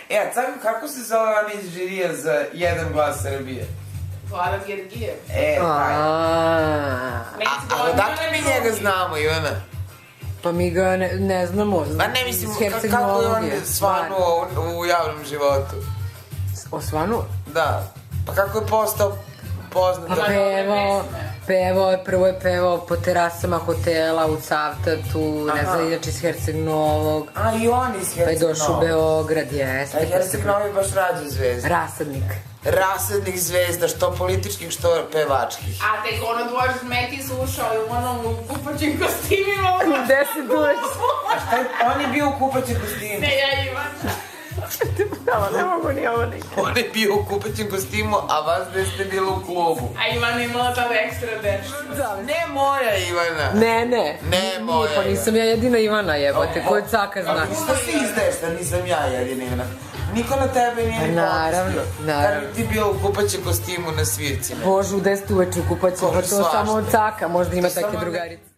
a sad kako se zove ona iz žirija za Jedan glas Srbije? Vladan Gergijev. Odakle mi njega znamo, Ivana? Pa mi ga ne znamo, Pa ne mislim, iz kako je Herceg-Novog. on svanuo u javnom životu? Osvanuo? Da. Pa kako je postao poznat? Prvo je pevao po terasama hotela u Cavtatu, ne znam, inače iz Herceg-Novog. A, i on iz Herceg-Novog. Pa je došao u Beograd, jeste. A Herceg-Novog je baš rađa zvezda. Rasadnik zvezda, što političkih, što pevačkih. A tek ono dvoje Meti slušao i onom u kupaćim kostimima. Gde se dođe? A šta je, on je bio u kupaćim kostimu? Ne, ja Ivana. Ne mogu ni ovo nikad. On je bio u kupaćim kostimu, a vas gde ste bili u klubu? A Ivana je imala tada ekstra nešto. Ne moja Ivana. Ne moja. Pa nisam ja jedina Ivana, jebote, ko je caka zna. A što si izdaješ da nisam ja jedina Ivana? Niko na tebe nije ni Naravno. Kad ti bio u kupaćem kostimu na svircima? Božu, gde ste uveče u kupaćima, pa to samo od caka, možda ima takve drugarice.